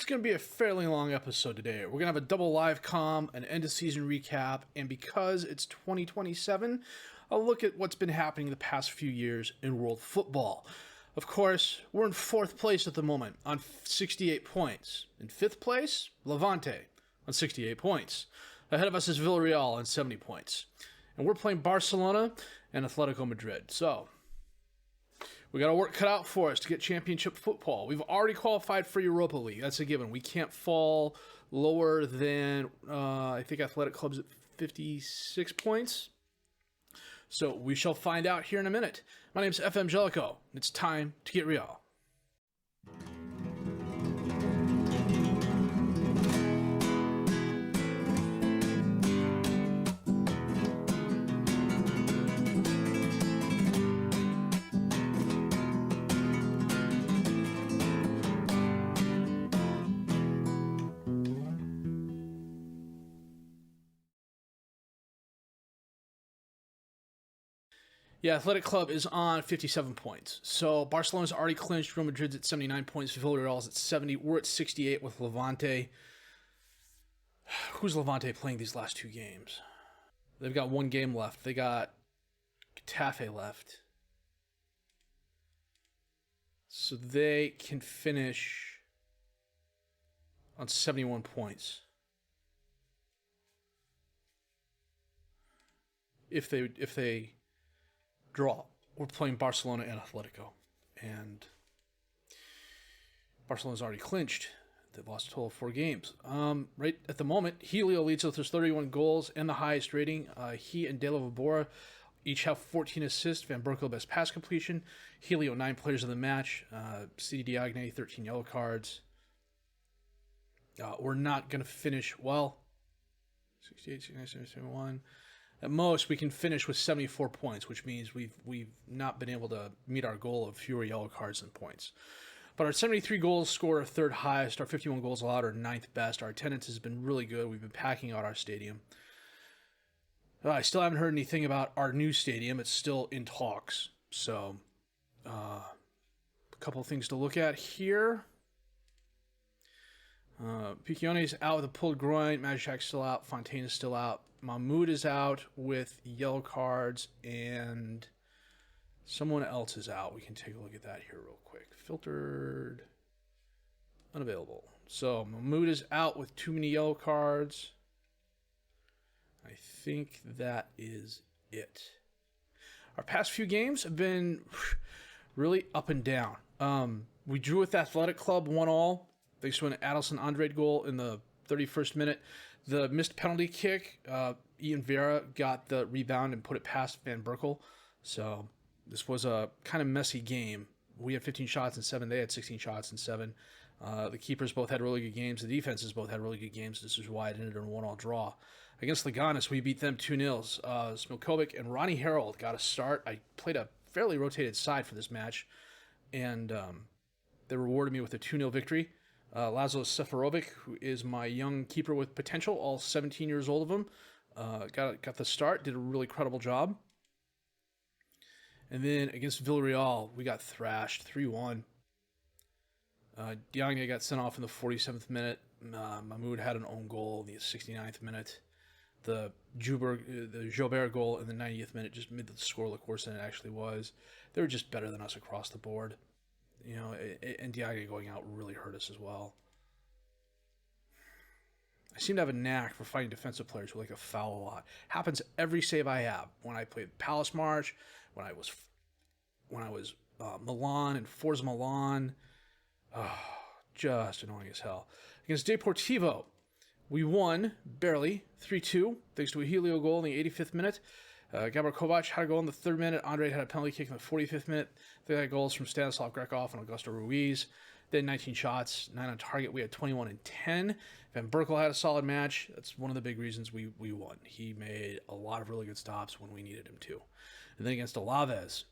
It's going to be a fairly long episode today. We're going to have a double live comm, an end of season recap, and because it's 2027, I'll look at what's been happening the past few years in world football. Of course, we're in 4th place at the moment on 68 points. In 5th place, Levante on 68 points. Ahead of us is Villarreal on 70 points. And we're playing Barcelona and Athletico Madrid. So, we got our work cut out for us to get championship football. We've already qualified for Europa League. That's a given. We can't fall lower than, I think Athletic Club's at 56 points. So we shall find out here in a minute. My name's FM20. It's time to get real. Yeah, Athletic Club is on 57 points. So Barcelona's already clinched. Real Madrid's at 79 points. Villarreal's at 70. We're at 68 with Levante. Who's Levante playing these last 2 games? They've got 1 game left. They got Getafe left. So they can finish on 71 points. If they draw. We're playing Barcelona and Atletico. And Barcelona's already clinched. They've lost a total of 4 games. Right at the moment, Helio leads with his 31 goals and the highest rating. He and De La Vibora each have 14 assists. Van Berkel best pass completion. Helio 9 players of the match. CD Diagne 13 yellow cards. We're not going to finish well. 68, 69, 71. At most, we can finish with 74 points, which means we've not been able to meet our goal of fewer yellow cards than points. But our 73 goals scored are 3rd highest. Our 51 goals allowed are 9th best. Our attendance has been really good. We've been packing out our stadium. I still haven't heard anything about our new stadium. It's still in talks. So, a couple of things to look at here. Piccione is out with a pulled groin. Magicak's still out. Fontaine is still out. Mahmoud is out with yellow cards, and someone else is out. We can take a look at that here real quick. Filtered, unavailable. So Mahmoud is out with too many yellow cards. I think that is it. Our past few games have been really up and down. We drew with Athletic Club 1-1. Thanks to an Adelson Andrade goal in the 31st minute. The missed penalty kick, Ian Vera got the rebound and put it past Van Berkel. So this was a kind of messy game. We had 15 shots and 7. They had 16 shots and 7. The keepers both had really good games. The defenses both had really good games. This is why it ended in a 1-1 draw. Against Leganes, we beat them 2-0. Smilkovic and Ronnie Harold got a start. I played a fairly rotated side for this match, and they rewarded me with a 2-0 victory. Laszlo Seferovic, who is my young keeper with potential, all 17 years old of him, got the start, did a really credible job. And then against Villarreal, we got thrashed 3-1. Diagne got sent off in the 47th minute. Mahmoud had an own goal in the 69th minute. The Joubert goal in the 90th minute just made the score look worse than it actually was. They were just better than us across the board. You know, and Diagne going out really hurt us as well. I seem to have a knack for fighting defensive players who like to foul a lot. Happens every save I have. When I played Palace March, when I was Milan and Forza Milan, just annoying as hell. Against Deportivo, we won barely 3-2 thanks to a Helio goal in the 85th minute. Gabor Kovac had a goal in the 3rd minute. Andre had a penalty kick in the 45th minute. They had goals from Stanislav Grekov and Augusto Ruiz. They had 19 shots, 9 on target. We had 21 and 10. Van Berkel had a solid match. That's one of the big reasons we won. He made a lot of really good stops when we needed him to. And then against Alaves,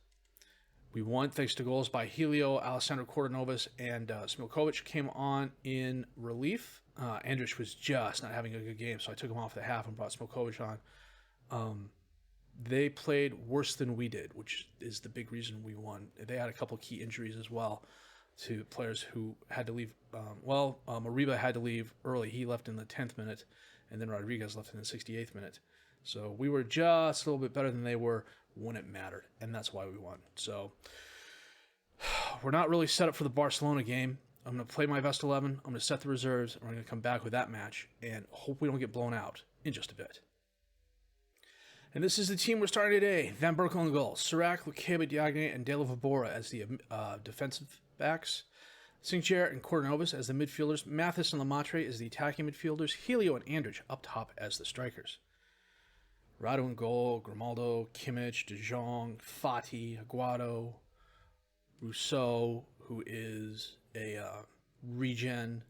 we won thanks to goals by Helio, Alessandro Cordonovas, and Smilkovic came on in relief. Andrich was just not having a good game, so I took him off the half and brought Smilkovic on. They played worse than we did, which is the big reason we won. They had a couple key injuries as well. to players who had to leave. Ariba had to leave early. He left in the 10th minute, and then Rodriguez left in the 68th minute. So we were just a little bit better than they were when it mattered, and that's why we won. So we're not really set up for the Barcelona game. I'm going to play my best 11. I'm going to set the reserves, and we're going to come back with that match and hope we don't get blown out in just a bit. And this is the team we're starting today. Van Berkel in goal. Sirac, Lukeba, Diagne, and De La Vibora as the defensive backs. Sinclair and Cordonovas as the midfielders. Mathis and Lemaitre as the attacking midfielders. Helio and Andrich up top as the strikers. Radu in goal. Grimaldo, Kimmich, De Jong, Fati, Aguado, Rousseau, who is a regen.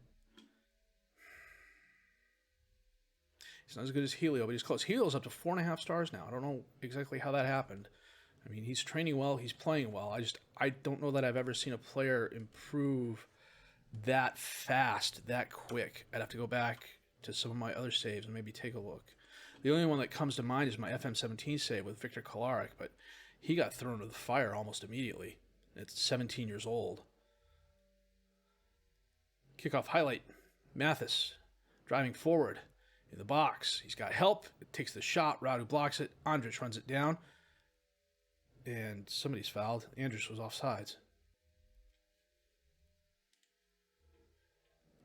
He's not as good as Helio, but he's close. Helio's up to 4.5 stars now. I don't know exactly how that happened. I mean, he's training well. He's playing well. I don't know that I've ever seen a player improve that fast, that quick. I'd have to go back to some of my other saves and maybe take a look. The only one that comes to mind is my FM20 save with Victor Kolarek, but he got thrown to the fire almost immediately. At 17 years old. Kickoff highlight. Mathis driving forward in the box. He's got help. It takes the shot. Radu blocks it. Andrich runs it down. And somebody's fouled. Andrich was offsides.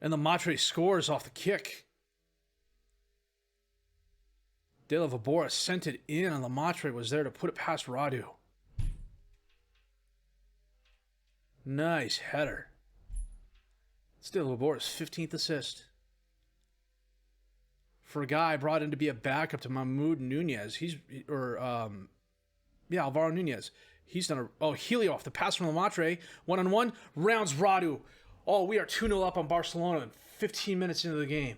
And the Matre scores off the kick. De La Vibora sent it in, and Lemaitre was there to put it past Radu. Nice header. It's De La Vibora's 15th assist. For a guy brought in to be a backup to Mahmoud Nunez, Alvaro Nunez. He's done Helio off the pass from Lemaitre. 1-on-1, rounds Radu. Oh, we are 2-0 up on Barcelona 15 minutes into the game.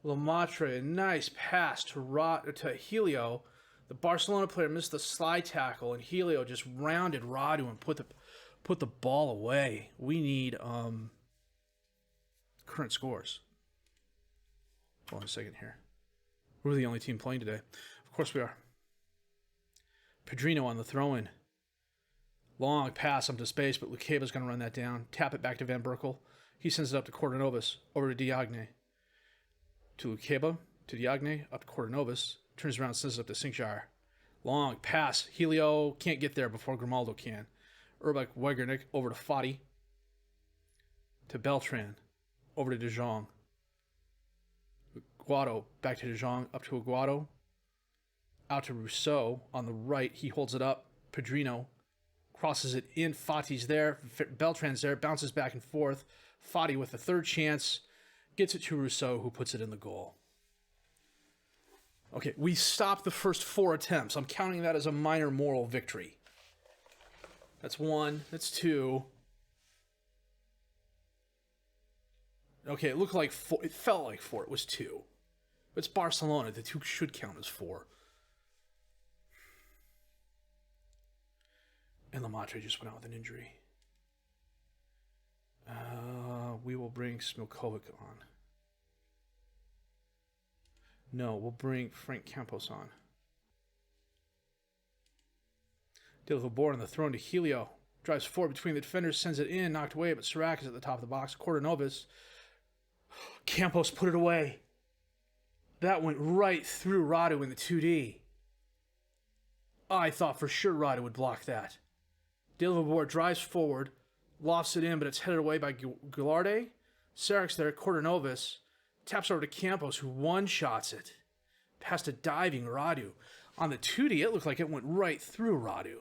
Lemaitre, nice pass to Helio. The Barcelona player missed the slide tackle, and Helio just rounded Radu and put the ball away. We need current scores. Hold on a second here. We're the only team playing today. Of course we are. Pedrino on the throw-in. Long pass up to space, but Lukeba's going to run that down. Tap it back to Van Berkel. He sends it up to Cordonovas, over to Diagne. To Lukeba, to Diagne, up to Cordonovas. Turns around, sends it up to Sinclair. Long pass. Helio can't get there before Grimaldo can. Urbach Wegernick over to Fati. To Beltran. Over to De Jong. Aguado back to De Jong. Up to Aguado. Out to Rousseau on the right. He holds it up. Pedrino crosses it in. Fati's there. Beltran's there. Bounces back and forth. Fati with the third chance. Gets it to Rousseau, who puts it in the goal. Okay, we stopped the first 4 attempts. I'm counting that as a minor moral victory. That's 1. That's 2. Okay, it looked like 4. It felt like 4. It was 2. It's Barcelona. The 2 should count as 4. And Lemaitre just went out with an injury. We will bring Smilkovic on. No, we'll bring Frank Campos on. De La Vibora on the throw to Helio. Drives forward between the defenders, sends it in, knocked away, but Sirac is at the top of the box. Cordonovas. Campos put it away. That went right through Radu in the 2D. I thought for sure Radu would block that. De La Vibora drives forward, lofts it in, but it's headed away by Goularde. Saric's there, Cordonovas. Taps over to Campos, who one-shots it. Past a diving Radu. On the 2D, it looked like it went right through Radu.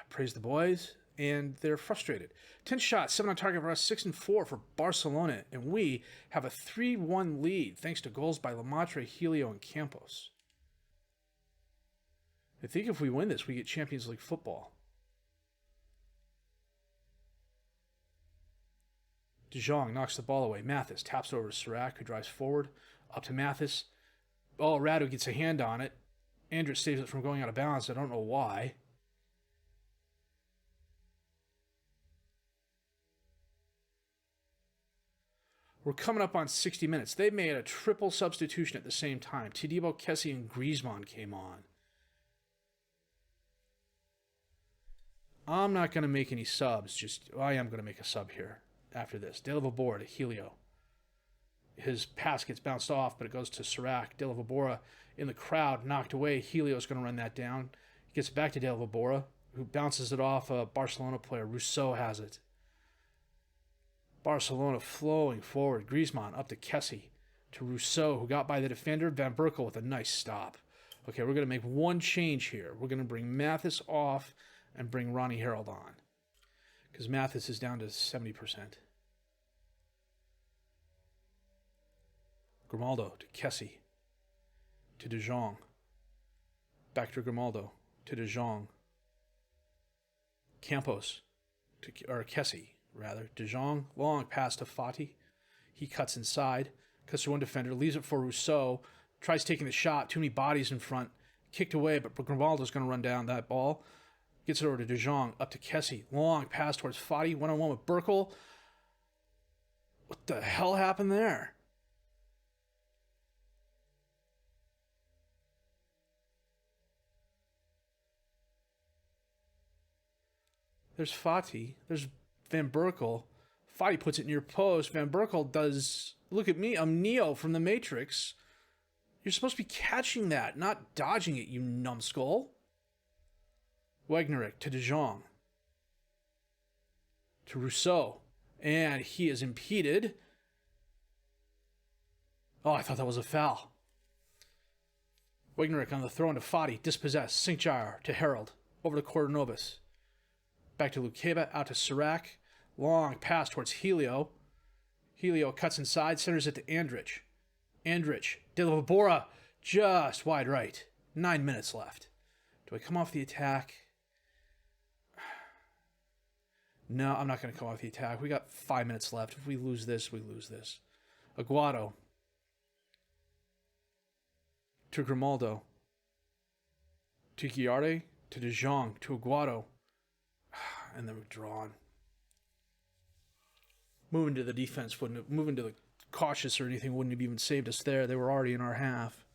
Praise the boys, and they're frustrated. 10 shots, 7 on target for us, 6 and 4 for Barcelona, and we have a 3-1 lead thanks to goals by Lemaitre, Helio, and Campos. I think if we win this, we get Champions League football. De Jong knocks the ball away. Mathis taps over to Sirac, who drives forward. Up to Mathis. Oh, Radu gets a hand on it. Andrich saves it from going out of bounds. I don't know why. We're coming up on 60 minutes. They made a triple substitution at the same time. Todibo, Kessie, and Griezmann came on. I'm not going to make any subs. I am going to make a sub here after this. Delavabora to Helio. His pass gets bounced off, but it goes to Sirac. Delavabora in the crowd, knocked away. Helio's going to run that down. He gets back to Delavabora, who bounces it off a Barcelona player. Rousseau has it. Barcelona flowing forward. Griezmann up to Kessie. To Rousseau, who got by the defender. Van Berkel with a nice stop. Okay, we're going to make one change here. We're going to bring Mathis off and bring Ronnie Harold on. Because Mathis is down to 70%. Grimaldo to Kessie. To De Jong. Back to Grimaldo. To De Jong. Campos. Or Kessie, rather. De Jong. Long pass to Fati. He cuts inside. Cuts to one defender. Leaves it for Rousseau. Tries taking the shot. Too many bodies in front. Kicked away, but Grimaldo's going to run down that ball. Gets it over to De Jong. Up to Kessie. Long pass towards Fati. One-on-one with Berkel. What the hell happened there? There's Fati. There's Van Berkel. Fati puts it near post. Van Berkel does... Look at me. I'm Neo from the Matrix. You're supposed to be catching that, not dodging it, you numbskull. Wegnerich to De Jong. To Rousseau. And he is impeded. Oh, I thought that was a foul. Wegnerich on the throw into Fati. Dispossessed. St-Jair to Harold. Over to Cordonovas. Back to Lukeba. Out to Sirac. Long pass towards Helio. Helio cuts inside. Centers it to Andrich. Andrich. Delavabora. Just wide right. 9 minutes left. Do I come off the attack? No, I'm not going to come off the attack. We got 5 minutes left. If we lose this, we lose this. Aguado. To Grimaldo. To Guiardi. To De Jong. To Aguado. And then we're drawn. Moving to the defense wouldn't have, moving to the cautious or anything wouldn't have even saved us there. They were already in our half.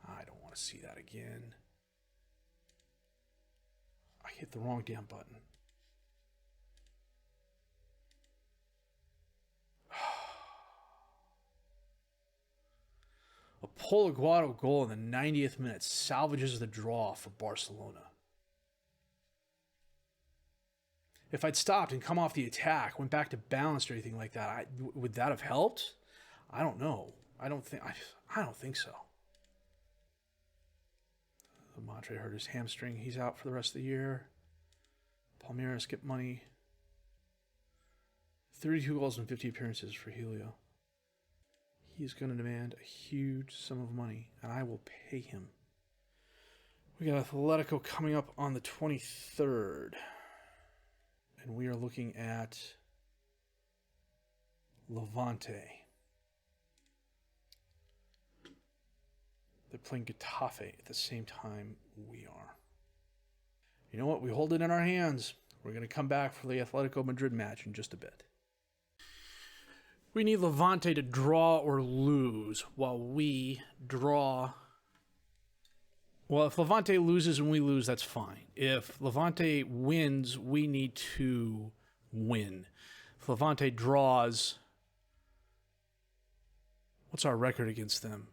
I don't want to see that again. I hit the wrong damn button. A Paul Aguado goal in the 90th minute salvages the draw for Barcelona. If I'd stopped and come off the attack, went back to balanced or anything like that, would that have helped? I don't know. I don't think so. Montre hurt his hamstring. He's out for the rest of the year. Palmeiras skip money. 32 goals and 50 appearances for Helio. He's going to demand a huge sum of money, and I will pay him. We got Athletico coming up on the 23rd. And we are looking at Levante. They're playing Getafe at the same time we are. You know what? We hold it in our hands. We're going to come back for the Atletico Madrid match in just a bit. We need Levante to draw or lose while we draw. Well, if Levante loses and we lose, that's fine. If Levante wins, we need to win. If Levante draws, what's our record against them?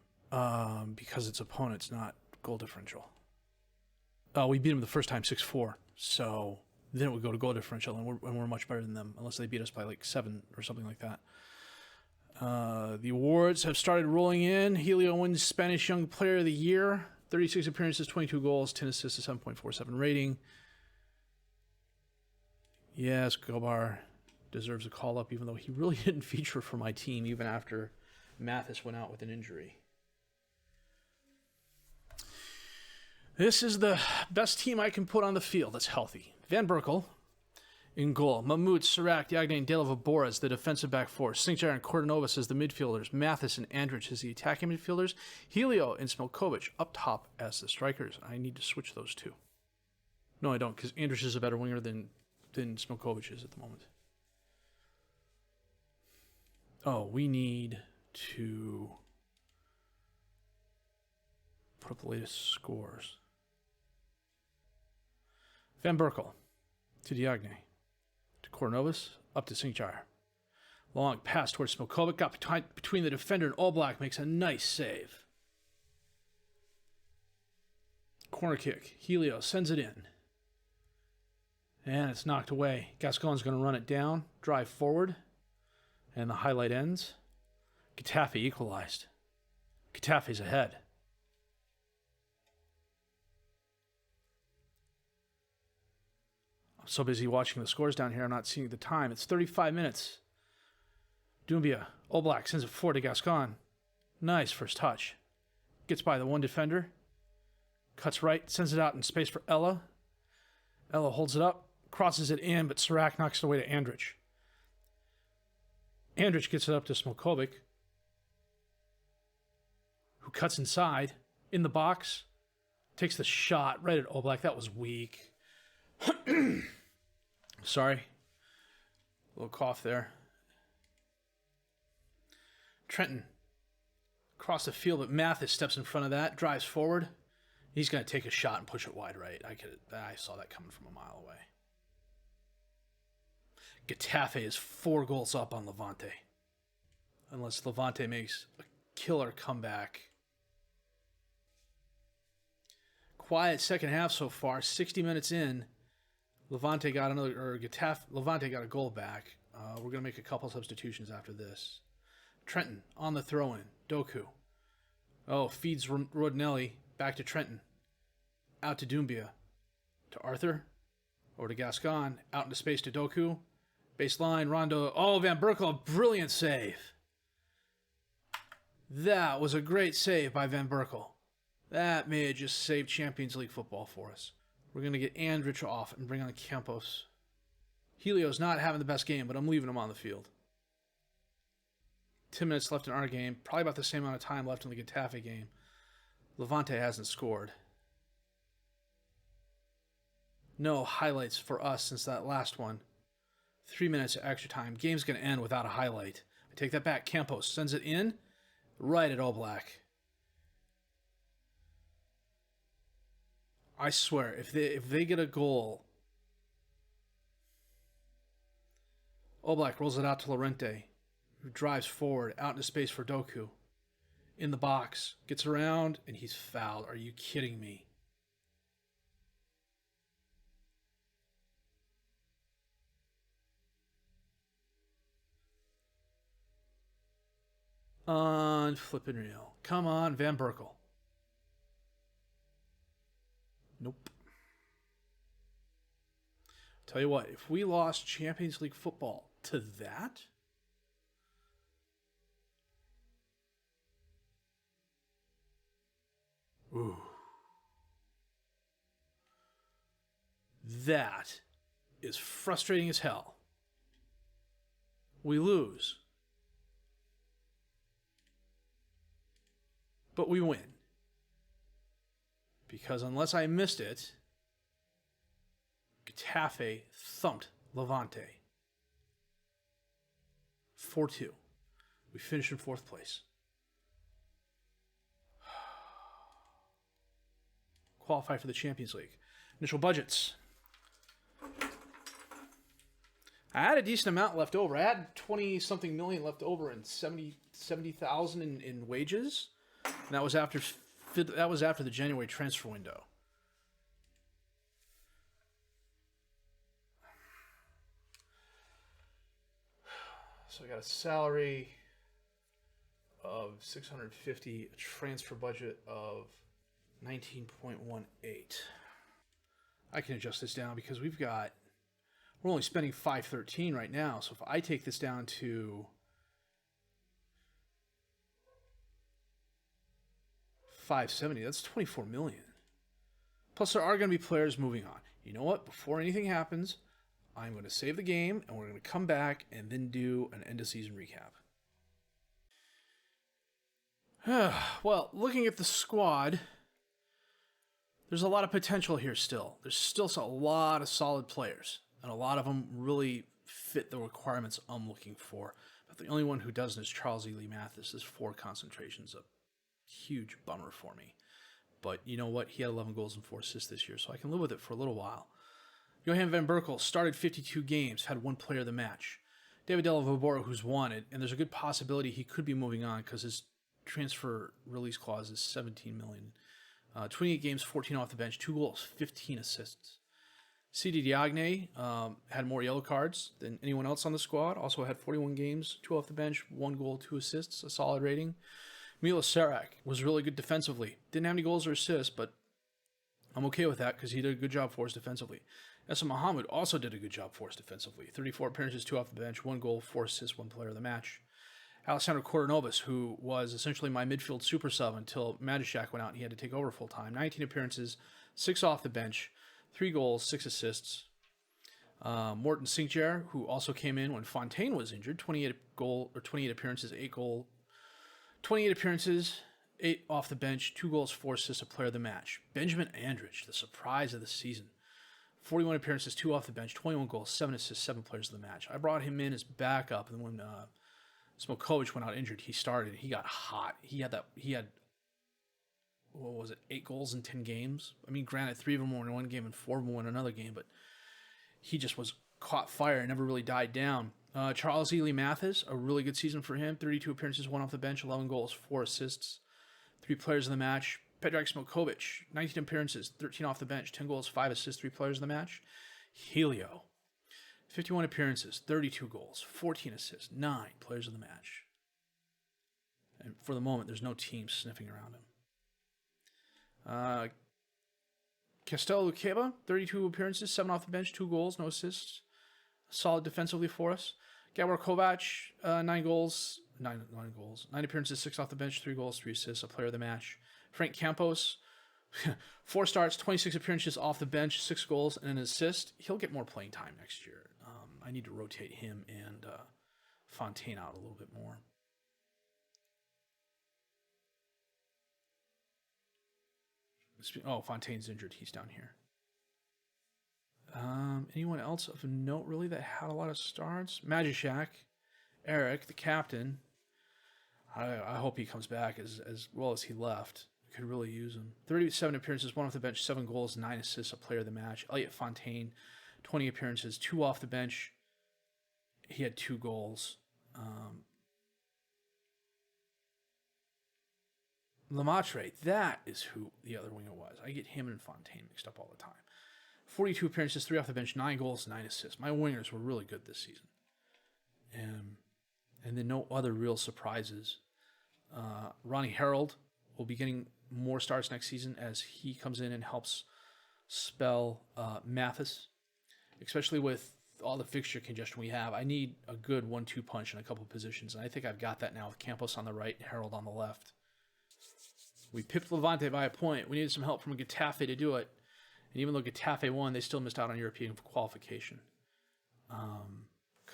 Because it's opponents, not goal differential. We beat them the first time 6-4. So then it would go to goal differential, and we're much better than them, unless they beat us by like 7 or something like that. The awards have started rolling in. Helio wins Spanish Young Player of the Year. 36 appearances, 22 goals, 10 assists, a 7.47 rating. Yes, Gobar deserves a call-up, even though he really didn't feature for my team, even after Mathis went out with an injury. This is the best team I can put on the field that's healthy. Van Berkel in goal. Mahmoud, Sirac, Diagne, and Delavabora as the defensive back four. St-Jair and Cordonovas as the midfielders. Mathis and Andrich as the attacking midfielders. Helio and Smilkovic up top as the strikers. I need to switch those two. No, I don't, because Andrich is a better winger than Smilkovic is at the moment. Oh, we need to put up the latest scores. Van Berkel to Diagne to Kornovas up to St. Jair. Long pass towards Smokovic. Got between the defender and Oblak. Makes a nice save. Corner kick. Helio sends it in. And it's knocked away. Gascon's going to run it down. Drive forward. And the highlight ends. Getafe equalized. Getafe's ahead. I'm so busy watching the scores down here, I'm not seeing the time. It's 35 minutes. Doumbia. Oblak sends it forward to Gascon. Nice first touch. Gets by the one defender. Cuts right. Sends it out in space for Ella. Ella holds it up. Crosses it in, but Sirac knocks it away to Andrich. Andrich gets it up to Smokovic, who cuts inside. In the box. Takes the shot right at Oblak. That was weak. Sorry. A little cough there. Trenton. Across the field, but Mathis steps in front of that. Drives forward. He's going to take a shot and push it wide right. I saw that coming from a mile away. Getafe is 4 goals up on Levante. Unless Levante makes a killer comeback. Quiet second half so far. 60 minutes in. Levante got a goal back. We're going to make a couple substitutions after this. Trenton on the throw-in. Doku. Oh, feeds Rodinelli. Back to Trenton. Out to Doumbia. To Arthur. Over to Gascon. Out into space to Doku. Baseline. Rondo. Oh, Van Berkel. Brilliant save. That was a great save by Van Berkel. That may have just saved Champions League football for us. We're going to get Andrich off and bring on Campos. Helio's not having the best game, but I'm leaving him on the field. 10 minutes left in our game. Probably about the same amount of time left in the Getafe game. Levante hasn't scored. No highlights for us since that last one. 3 minutes of extra time. Game's going to end without a highlight. I take that back. Campos sends it in. Right at Oblak. I swear, if they get a goal, Oblak rolls it out to Lorente, who drives forward, out into space for Doku. In the box, gets around, and he's fouled. Are you kidding me? On flippin' Réal. Come on, Van Berkel. Nope. Tell you what, if we lost Champions League football to that, ooh, that is frustrating as hell. We lose, but we win. Because unless I missed it, Getafe thumped Levante. 4-2. We finished in 4th place. Qualify for the Champions League. Initial budgets. I had a decent amount left over. I had 20-something million left over and 70,000 in wages. And that was after the January transfer window. So I got a salary of 650, a transfer budget of 19.18. I can adjust this down because we're only spending 513 right now. So if I take this down to 570, that's 24 million. Plus there are going to be players moving on. You know what? Before anything happens, I'm going to save the game and we're going to come back and then do an end of season recap. Well, looking at the squad, there's a lot of potential here still. There's still a lot of solid players, and a lot of them really fit the requirements I'm looking for. But the only one who doesn't is Charles Ely Mathis. This 4 concentration's a huge bummer for me. But you know what? He had 11 goals and 4 assists this year, so I can live with it for a little while. Johan van Berkel started 52 games, had 1 player of the match. David Delavobora, who's wanted, and there's a good possibility he could be moving on because his transfer release clause is $17 million. 28 games, 14 off the bench, 2 goals, 15 assists. CD Diagne had more yellow cards than anyone else on the squad. Also had 41 games, 2 off the bench, 1 goal, 2 assists, a solid rating. Milo Sarak was really good defensively. Didn't have any goals or assists, but I'm okay with that because he did a good job for us defensively. Essa Mohammed also did a good job for us defensively. 34 appearances, 2 off the bench, 1 goal, 4 assists, 1 player of the match. Alessandro Cordonovas, who was essentially my midfield super sub until Madishak went out and he had to take over full time. 19 appearances, 6 off the bench, 3 goals, 6 assists. Morten Sinkjer, who also came in when Fontaine was injured, 28 appearances, 28 appearances, 8 off the bench, 2 goals, 4 assists, a player of the match. Benjamin Andrich, the surprise of the season. 41 appearances, 2 off the bench, 21 goals, 7 assists, 7 players of the match. I brought him in as backup, and when Smokovic went out injured, he started. He got hot. He had what was it, 8 goals in 10 games? I mean, granted, 3 of them were in one game and 4 of them were in another game, but he just was caught fire and never really died down. Charles Ely Mathis, a really good season for him. 32 appearances, 1 off the bench, 11 goals, 4 assists, 3 players of the match. Predrag Smokovic, 19 appearances, 13 off the bench, 10 goals, 5 assists, 3 players of the match. Helio, 51 appearances, 32 goals, 14 assists, 9 players of the match. And for the moment, there's no team sniffing around him. Castello Luqueba, 32 appearances, 7 off the bench, 2 goals, no assists. Solid defensively for us. Gabor Kovac, 9 goals, 9 appearances, 6 off the bench, 3 goals, 3 assists, a player of the match. Frank Campos, 4 starts, 26 appearances off the bench, 6 goals, and an assist. He'll get more playing time next year. I need to rotate him and Fontaine out a little bit more. Oh, Fontaine's injured. He's down here. Anyone else of note, really, that had a lot of starts? Magishak, Eric, the captain. I hope he comes back as well as he left. Could really use him. 37 appearances, 1 off the bench, 7 goals, 9 assists, a player of the match. Elliot Fontaine, 20 appearances, 2 off the bench. He had 2 goals. Lemaitre, that is who the other winger was. I get him and Fontaine mixed up all the time. 42 appearances, 3 off the bench, 9 goals, 9 assists. My wingers were really good this season. And then no other real surprises. Ronnie Harold will be getting more starts next season as he comes in and helps spell Mathis, especially with all the fixture congestion we have. I need a good 1-2 punch in a couple of positions, and I think I've got that now with Campos on the right and Harold on the left. We pipped Levante by a point. We needed some help from Getafe to do it. And even though Getafe won, they still missed out on European qualification.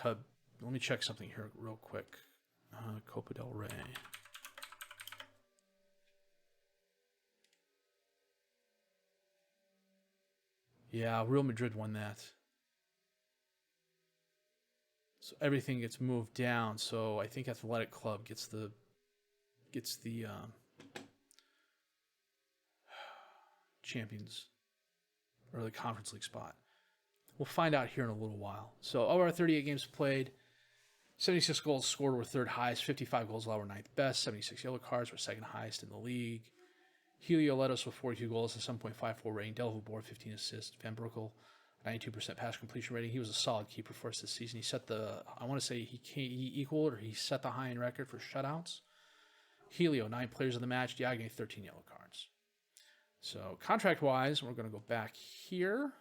Let me check something here real quick. Copa del Rey. Yeah, Real Madrid won that. So everything gets moved down. So I think Athletic Club gets the Champions or the Conference League spot. We'll find out here in a little while. So of our 38 games played, 76 goals scored were 3rd highest, 55 goals allowed were 9th best, 76 yellow cards were 2nd highest in the league. Helio led us with 42 goals and 7.54 rating. Delavobora 15 assists. Van Berkel 92% pass completion rating. He was a solid keeper for us this season. He set I want to say he equaled or he set the high-end record for shutouts. Helio, 9 players of the match. Diagne, 13 yellow cards. So contract-wise, we're going to go back here.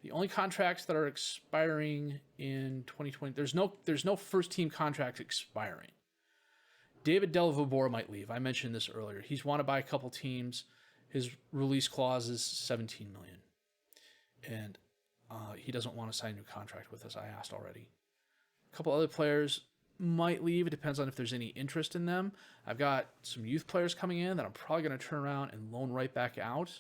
The only contracts that are expiring in 2020, there's no first-team contracts expiring. David Delavobora might leave. I mentioned this earlier. He's wanted by a couple teams. His release clause is $17 million. And he doesn't want to sign a new contract with us. I asked already. A couple other players might leave. It depends on if there's any interest in them. I've got some youth players coming in that I'm probably going to turn around and loan right back out.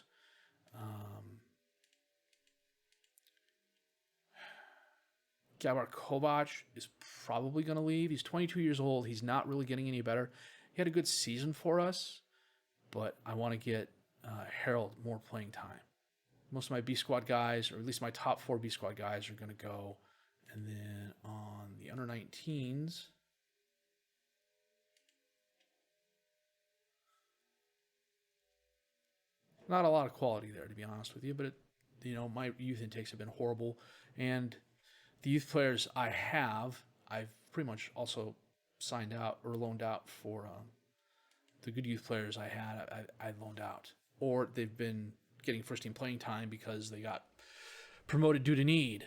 Gabor Kovac is probably going to leave. He's 22 years old. He's not really getting any better. He had a good season for us, but I want to get Réal more playing time. Most of my B squad guys, or at least my top 4 B squad guys, are going to go. And then on the under 19s, not a lot of quality there, to be honest with you, but my youth intakes have been horrible, and the youth players I've pretty much also signed out or loaned out for the good youth players I loaned out, or they've been getting first team playing time because they got promoted due to need.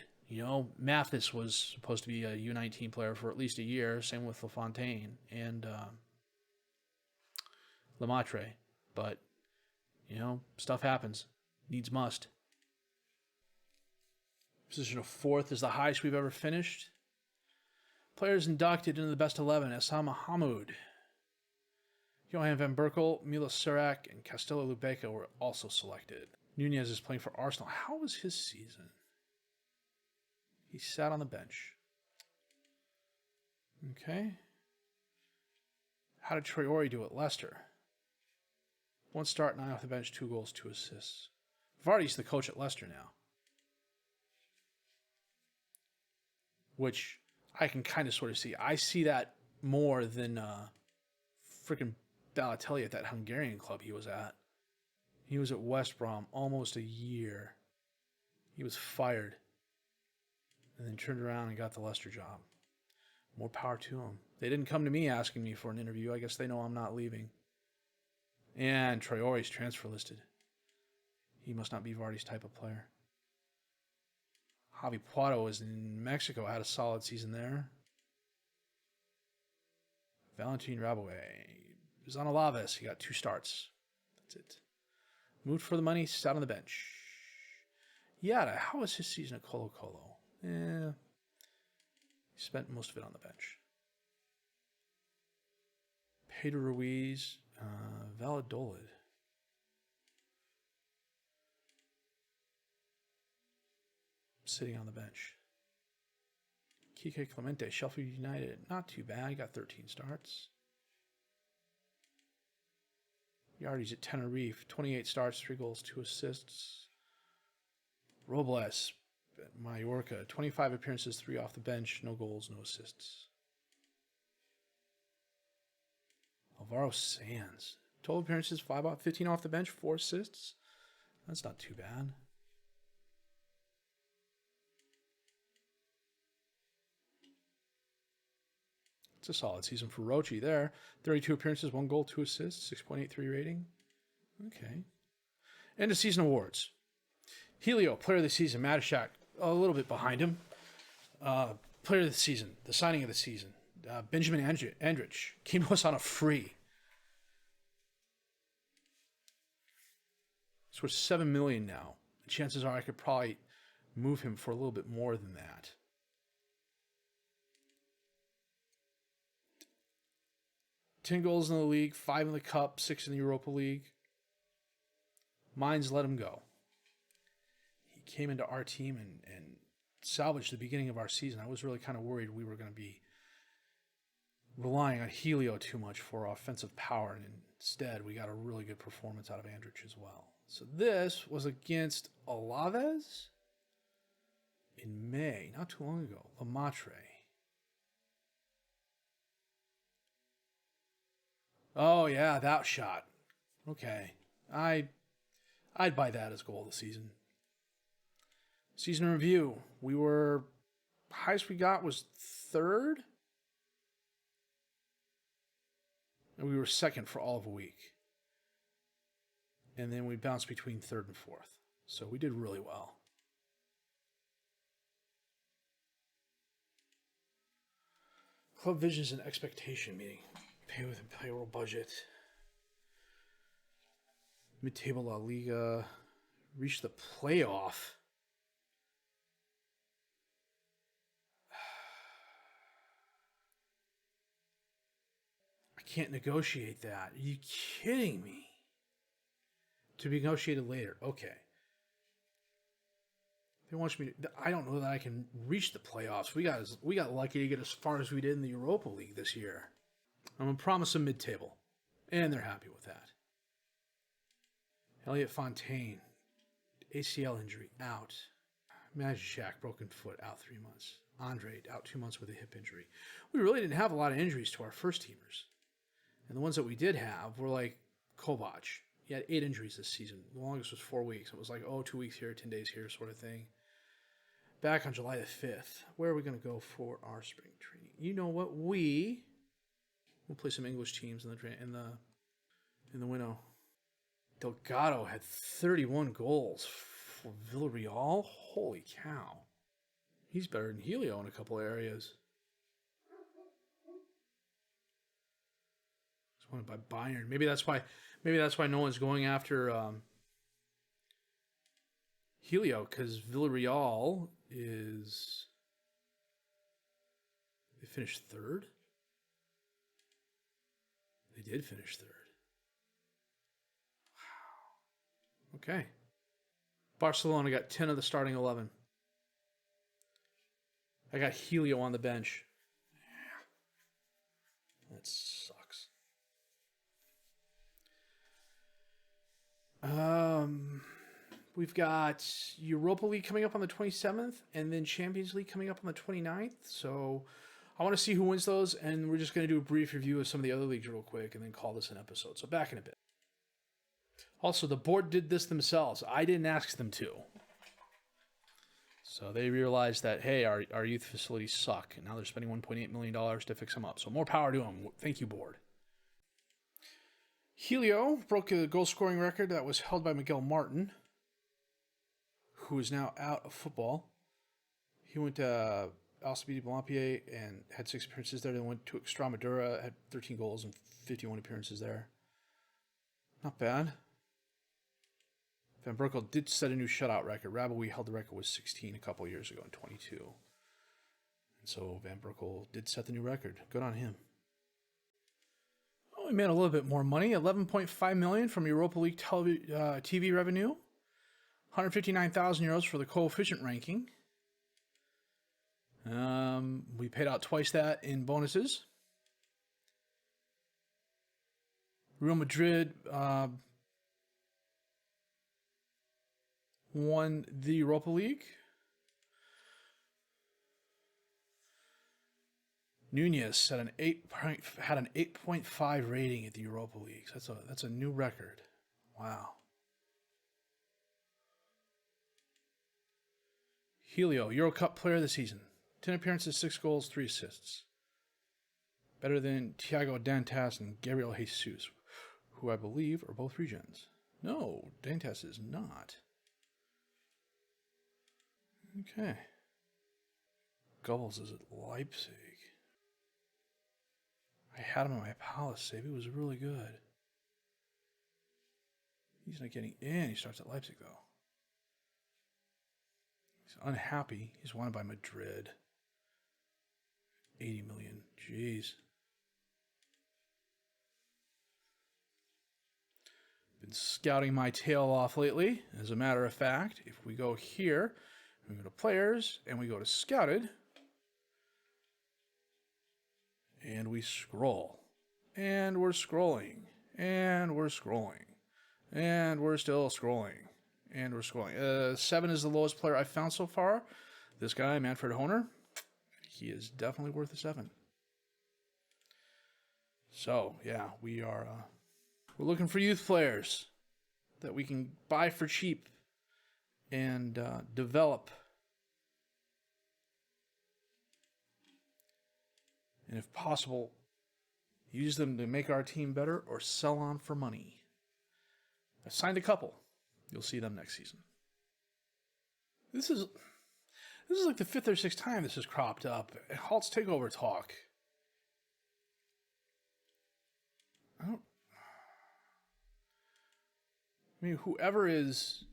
Mathis was supposed to be a U19 player for at least a year. Same with LaFontaine and Lemaitre, but stuff happens. Needs must. Position of 4th is the highest we've ever finished. Players inducted into the best 11. Essam Mahmoud, Johan van Berkel, Milos Surak, and Castello Lubeca were also selected. Nunez is playing for Arsenal. How was his season? He sat on the bench. Okay. How did Traore do at Leicester? 1 start, 9 off the bench, 2 goals, 2 assists. Vardy's the coach at Leicester now, which I can kind of sort of see. I see that more than freaking Balotelli at that Hungarian club he was at. He was at West Brom almost a year. He was fired and then turned around and got the Leicester job. More power to him. They didn't come to me asking me for an interview. I guess they know I'm not leaving. And Traore's transfer listed. He must not be Vardy's type of player. Javi Puado was in Mexico, had a solid season there. Valentin Raboe was on Alaves. He got 2 starts. That's it. Moved for the money, sat on the bench. Yada, how was his season at Colo Colo? He spent most of it on the bench. Pedro Ruiz, Valladolid. Sitting on the bench. Kike Clemente, Sheffield United, not too bad. He got 13 starts. Yardi's at Tenerife, 28 starts, 3 goals, 2 assists. Robles at Mallorca, 25 appearances, 3 off the bench, no goals, no assists. Alvaro Sanz, 12 appearances, 15 off the bench, 4 assists. That's not too bad. It's a solid season for Rochi there. 32 appearances, 1 goal, 2 assists, 6.83 rating. Okay. End of season awards. Helio, player of the season. Matishak, a little bit behind him. Player of the season, the signing of the season. Benjamin Andrich came to us on a free. It's worth $7 million now. Chances are I could probably move him for a little bit more than that. 10 goals in the league, 5 in the Cup, 6 in the Europa League. Mines let him go. He came into our team and salvaged the beginning of our season. I was really kind of worried we were going to be relying on Helio too much for offensive power, and instead we got a really good performance out of Andrich as well. So this was against Alaves in May, not too long ago. Lemaitre. Oh, yeah, that shot. Okay. I'd buy that as goal of the season. Season review. Highest we got was 3rd. And we were 2nd for all of a week. And then we bounced between 3rd and 4th. So we did really well. Club visions and expectation meeting. Pay with a payroll budget. Mid-table La Liga. Reach the playoff. I can't negotiate that. Are you kidding me? To be negotiated later. Okay. They want me to, I don't know that I can reach the playoffs. We got lucky to get as far as we did in the Europa League this year. I'm going to promise them mid-table. And they're happy with that. Elliot Fontaine, ACL injury, out. Majashak, broken foot, out 3 months. Andre, out 2 months with a hip injury. We really didn't have a lot of injuries to our first teamers. And the ones that we did have were like Kovac. He had 8 injuries this season. The longest was 4 weeks. It was like, 2 weeks here, 10 days here sort of thing. Back on July the 5th. Where are we going to go for our spring training? You know what? We'll play some English teams in the window. Delgado had 31 goals for Villarreal. Holy cow. He's better than Helio in a couple of areas. He's wanted by Bayern. Maybe that's why no one's going after Helio, because Villarreal is... They finished third? They did finish third. Wow. Okay. Barcelona got 10 of the starting 11. I got Helio on the bench. That sucks. We've got Europa League coming up on the 27th, and then Champions League coming up on the 29th. So I want to see who wins those, and we're just going to do a brief review of some of the other leagues real quick, and then call this an episode. So back in a bit. Also, the board did this themselves. I didn't ask them to. So they realized that, hey, our youth facilities suck, and now they're spending $1.8 million to fix them up. So more power to them. Thank you, board. Helio broke a goal-scoring record that was held by Miguel Martin, who is now out of football. He went to Alcibí de Balompié and had 6 appearances there. Then went to Extremadura, had 13 goals and 51 appearances there. Not bad. Van Berkel did set a new shutout record. Raboui held the record with 16 a couple years ago in 22. And so Van Berkel did set the new record. Good on him. Oh, he made a little bit more money. $11.5 million from Europa League TV revenue. 159,000 euros for the coefficient ranking. We paid out twice that in bonuses. Real Madrid won the Europa League. Nunez had an 8.5 rating at the Europa League. So that's a new record. Wow. Helio, Euro Cup player of the season. 10 appearances, 6 goals, 3 assists. Better than Thiago Dantas and Gabriel Jesus, who I believe are both regens. No, Dantas is not. Okay. Goals is at Leipzig. I had him in my Palace save. He was really good. He's not getting in. He starts at Leipzig, though. He's unhappy. He's wanted by Madrid. 80 million. Jeez. Been scouting my tail off lately. As a matter of fact, if we go here, we go to players, and we go to scouted, and we scroll. And we're scrolling. And we're scrolling. And we're still scrolling. And we're scrolling. 7 is the lowest player I've found so far. This guy, Manfred Honer, he is definitely worth a 7. So, yeah, we're looking for youth players that we can buy for cheap and develop. And if possible, use them to make our team better or sell on for money. I've signed a couple. You'll see them next season. This is like the 5th or 6th time this has cropped up. Halt's takeover talk. I mean, whoever is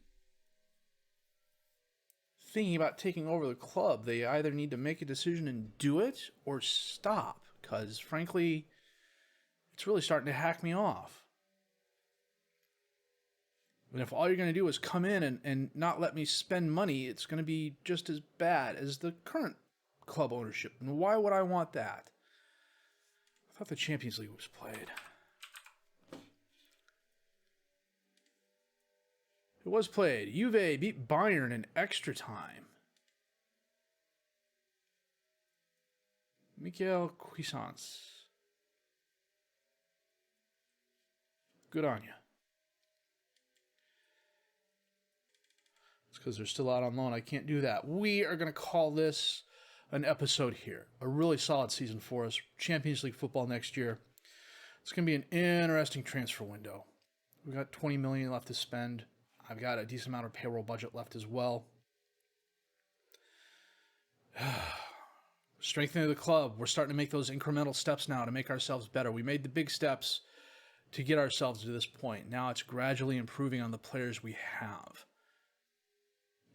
thinking about taking over the club, they either need to make a decision and do it or stop. Because, frankly, it's really starting to hack me off. And if all you're going to do is come in and not let me spend money, it's going to be just as bad as the current club ownership. And why would I want that? I thought the Champions League was played. It was played. Juve beat Bayern in extra time. Michael Cuisance. Good on you. It's because they're still out on loan. I can't do that. We are going to call this an episode here. A really solid season for us. Champions League football next year. It's going to be an interesting transfer window. We've got $20 million left to spend. I've got a decent amount of payroll budget left as well. Strengthening the club. We're starting to make those incremental steps now to make ourselves better. We made the big steps to get ourselves to this point. Now it's gradually improving on the players we have.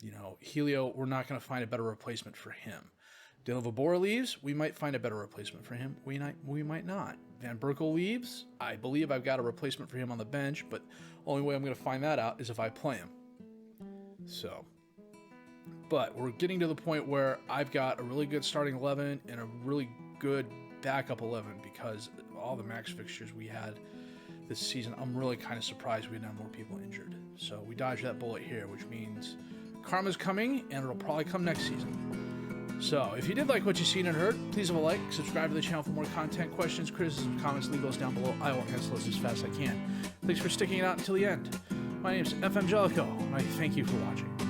You know, Helio, we're not going to find a better replacement for him. Dylan Vabora leaves, we might find a better replacement for him. We might not. Van Berkel leaves, I believe I've got a replacement for him on the bench, but only way I'm going to find that out is if I play him. So, but we're getting to the point where I've got a really good starting 11 and a really good backup 11 because all the max fixtures we had this season, I'm really kind of surprised we didn't have more people injured. So we dodged that bullet here, which means karma's coming, and it'll probably come next season. So, if you did like what you've seen and heard, please leave a like, subscribe to the channel for more content, questions, criticisms, comments, leave those down below. I will answer those as fast as I can. Thanks for sticking it out until the end. My name is FM20, and I thank you for watching.